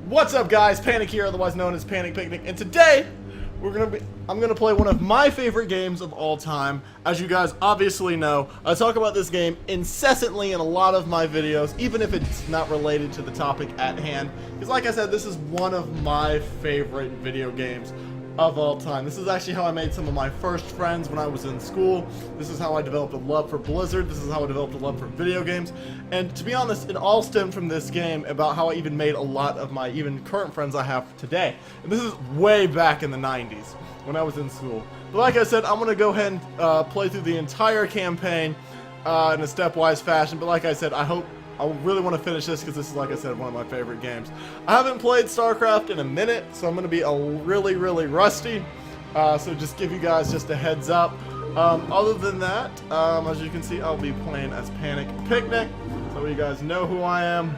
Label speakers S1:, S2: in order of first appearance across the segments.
S1: What's up, guys? Panic here, otherwise known as Panic Picnic, and today I'm gonna play one of my favorite games of all time. As you guys obviously know, I talk about this game incessantly in a lot of my videos, even if it's not related to the topic at hand. Because like I said, this is one of my favorite video games of all time. This is actually how I made some of my first friends when I was in school. This is how I developed a love for Blizzard. This is how I developed a love for video games. And to be honest, it all stemmed from this game about how I even made a lot of my even current friends I have today. And this is way back in the 90s when I was in school. But like I said, I'm going to go ahead and play through the entire campaign in a stepwise fashion. But like I said, I really want to finish this because this is, like I said, one of my favorite games. I haven't played Starcraft in a minute, so I'm going to be really rusty. So just give you guys just a heads up. Other than that, as you can see, I'll be playing as Panic Picnic, so you guys know who I am.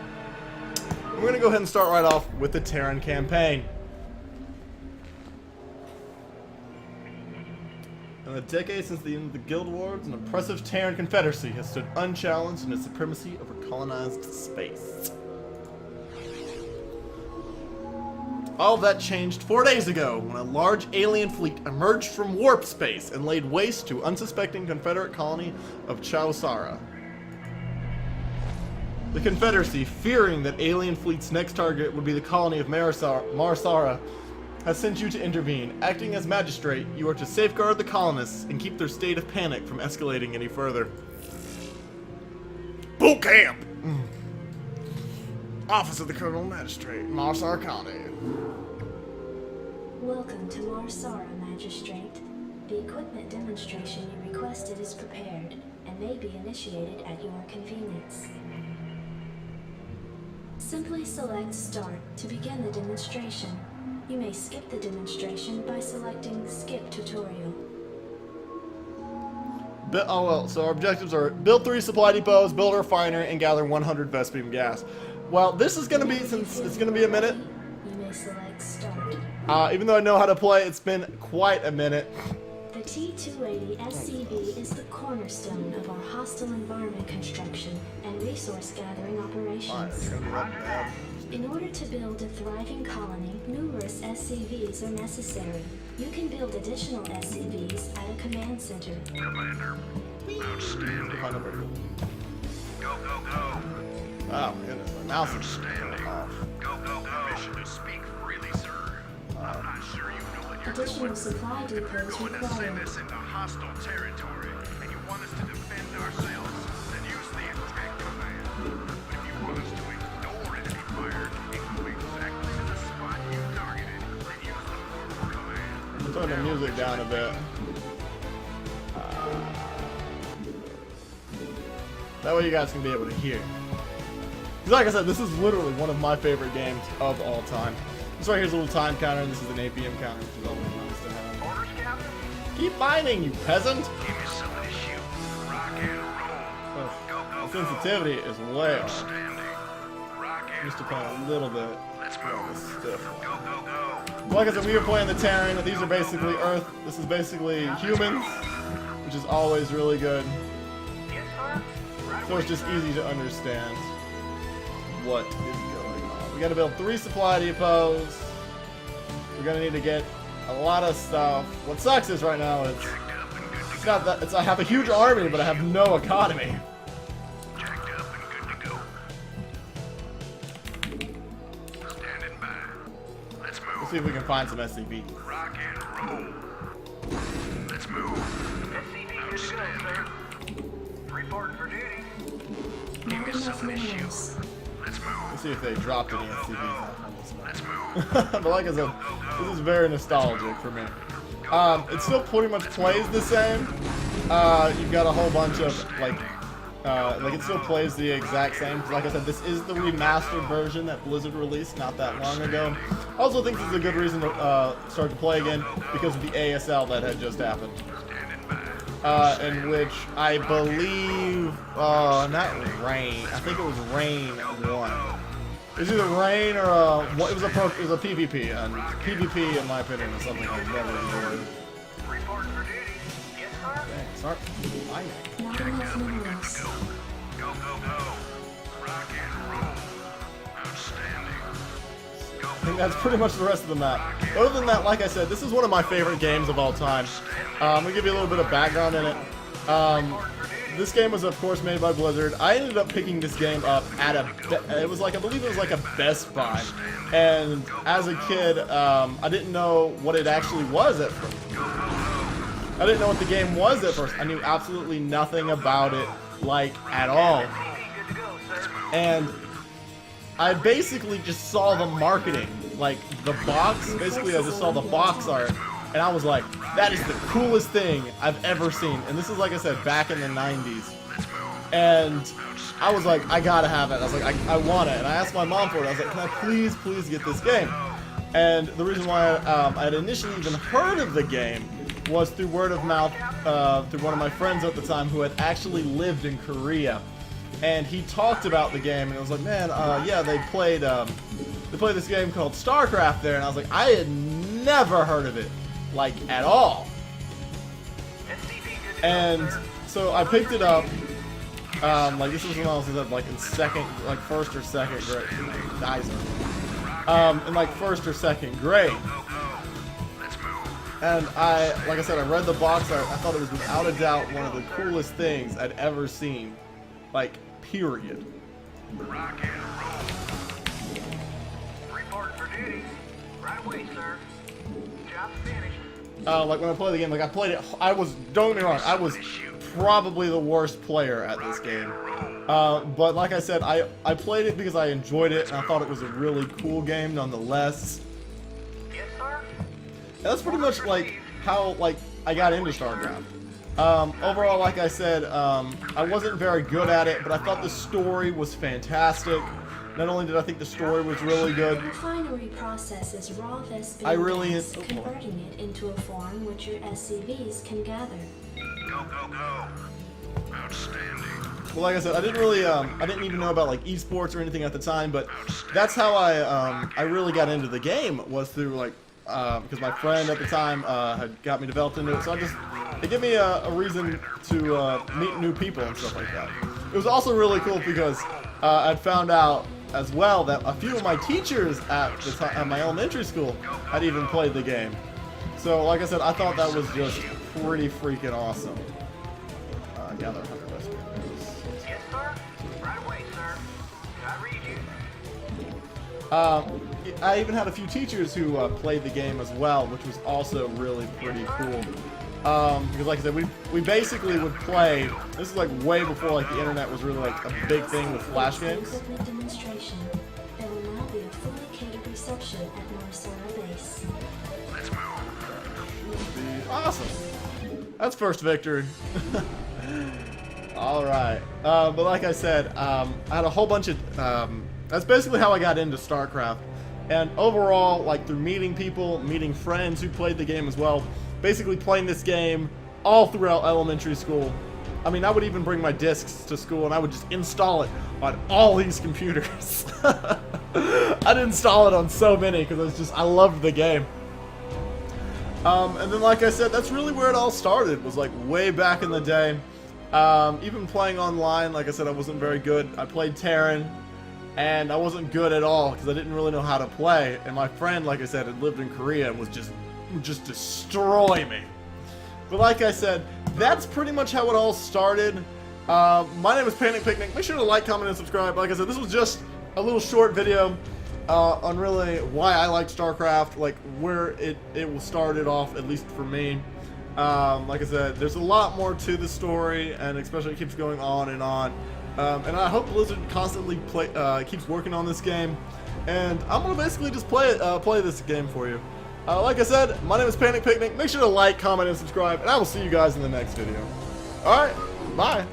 S1: We're going to go ahead and start right off with the Terran campaign. In the decades since the end of the Guild Wars, an oppressive Terran confederacy has stood unchallenged in its supremacy over colonized space. All of that changed 4 days ago when a large alien fleet emerged from warp space and laid waste to unsuspecting Confederate colony of Chowsara. The Confederacy, fearing that alien fleet's next target would be the colony of Marsara, has sent you to intervene. Acting as magistrate, you are to safeguard the colonists and keep their state of panic from escalating any further. Boot camp! Office of the Colonel Magistrate, Marsara County.
S2: Welcome to Marsara, Magistrate. The equipment demonstration you requested is prepared and may be initiated at your convenience. Simply select Start to begin the demonstration. You may skip the demonstration by selecting Skip Tutorial.
S1: So our objectives are build 3 supply depots, build a refinery, and gather 100 Vespene gas. Well, this is going to be, since it's going to be a minute,
S2: you may select Start.
S1: Even though I know how to play, it's been quite a minute.
S2: The T-280 SCV is the cornerstone of our hostile environment construction and resource gathering operations. In order to build a thriving colony, numerous SCVs are necessary. You can build additional SCVs at a command center.
S3: Commander, outstanding. Go, go, go.
S1: Oh my goodness, my mouse is
S3: Outstanding.
S1: off.
S3: Go, go, go. Mission to speak freely, sir. I'm not sure you know what you're
S2: Additional
S3: doing.
S2: supply
S3: If you're
S2: depots
S3: going to send
S2: required.
S3: us into hostile territory and you want us to defend ourselves, then use the attack command. But if you want us to ignore enemy fire and go exactly to the spot you targeted, then use the forward command.
S1: I'm turning the music down a bit. That way you guys can be able to hear. Because like I said, this is literally one of my favorite games of all time. This right here is a little time counter, and this is an APM counter, which is always nice to have.
S3: Orders, Captain?
S1: Keep mining, you peasant!
S3: Give me something to shoot. Rock and roll. Go, go,
S1: The
S3: go.
S1: sensitivity is way off.
S3: Outstanding. Rock and
S1: Used to play
S3: roll.
S1: a little bit.
S3: Let's move.
S1: Stiff.
S3: Go, go, go.
S1: Like I said, we were playing the Terran. These are basically Earth. This is basically humans, which is always really good.
S3: Yes, sir. Right
S1: So it's just easy to understand what is going on. We gotta build 3 supply depots. We're gonna need to get a lot of stuff. What sucks is right now it's not that I have a huge army, but I have no economy.
S3: Jacked up and good to go. Standing by. Let's
S1: Let's
S3: move.
S1: see if we can find some SCV.
S3: Rock and roll. Let's move. Outstanding. Reporting for duty. Give
S2: Not
S3: me
S2: enough
S3: something to
S2: minerals.
S3: shoot. Let's move.
S1: Let's see if they dropped any SCVs on this
S3: Let's
S1: map.
S3: move.
S1: But like I said, this is very nostalgic for me. It still pretty much plays the same. You've got a whole bunch of like it still plays the exact same. 'Cause like I said, this is the remastered version that Blizzard released not that long ago. I also think this is a good reason to start to play again because of the ASL that had just happened. In which I believe, not Rain. I think it was Rain 1. It was either Rain or it was a PvP, and PvP, in my opinion, is something I've never enjoyed.
S3: Reporting for duty. Yes, sir.
S1: Dang, start mining.
S2: Not enough minerals.
S3: Go, go, go. Rock and roll. Outstanding. Go,
S1: think that's pretty much the rest of the map. Other than that, like I said, this is one of my favorite games of all time. I'm going to give you a little bit of background in it. This game was, of course, made by Blizzard. I ended up picking this game up at I believe it was like a Best Buy. And as a kid, I didn't know what it actually was at first. I didn't know what the game was at first. I knew absolutely nothing about it, like, at all. And I basically just saw the marketing, like, the box. Basically, I just saw the box art. And I was like, that is the coolest thing I've ever seen. And this is, like I said, back in the 90s. And I was like, I gotta have it. I was like, I want it. And I asked my mom for it. I was like, can I please get this game? And the reason why I had initially even heard of the game was through word of mouth, through one of my friends at the time who had actually lived in Korea. And he talked about the game, and I was like, man, yeah, they played this game called Starcraft there. And I was like, I had never heard of it. Like, at all. And so I picked it up, like this was when I was like in first or second grade, in like first or second grade. And like I said, I read the box art. I thought it was without a doubt one of the coolest things I'd ever seen, like, period.
S3: Rock and roll. Report for duty. Right away, sir. Job finished.
S1: Like when I played the game, like I played it, don't get me wrong, I was probably the worst player at this game. But like I said, I played it because I enjoyed it, and I thought it was a really cool game nonetheless.
S3: Yes, sir.
S1: And that's pretty much like how I got into StarCraft. Overall, like I said, I wasn't very good at it, but I thought the story was fantastic. Not only did I think the story was really good,
S2: The refinery processes raw Vespene gas, converting it into a form which your SCVs can gather.
S3: Go, go, go. Outstanding.
S1: well, like I said, I didn't even know about like esports or anything at the time, but that's how I really got into the game, was through like, because my friend at the time had got me developed into it, so it gave me a reason to meet new people and stuff like that. It was also really cool because I'd found out as well that a few of my teachers at my elementary school had even played the game. So, like I said, I thought that was just pretty freaking awesome. Gather 100 Western.
S3: Yes, sir. Right away, sir. I read you.
S1: I even had a few teachers who played the game as well, which was also really pretty cool. Because like I said, we basically would play. This is like way before like the internet was really like a big thing with flash games.
S2: Equipment demonstration. There will now be a fully catered reception at Marsara Base.
S3: Let's move.
S1: Awesome. That's first victory. All right. But like I said, I had a whole bunch of. That's basically how I got into StarCraft. And overall, like through meeting people, meeting friends who played the game as well. Basically playing this game all throughout elementary school. I mean, I would even bring my discs to school and I would just install it on all these computers. I'd install it on so many because I loved the game. And then, like I said, that's really where it all started, was like way back in the day. Even playing online, like I said, I wasn't very good. I played Terran, and I wasn't good at all because I didn't really know how to play. And my friend, like I said, had lived in Korea and would just destroy me. But like I said, that's pretty much how it all started. My name is Panic Picnic. Make sure to like, comment, and subscribe. Like I said, this was just a little short video on really why I like StarCraft, like where it started off, at least for me. Like I said, there's a lot more to the story, and especially it keeps going on and on. And I hope Blizzard constantly keeps working on this game. And I'm gonna basically just play this game for you. Like I said, my name is Panic Picnic. Make sure to like, comment, and subscribe, and I will see you guys in the next video. Alright, bye.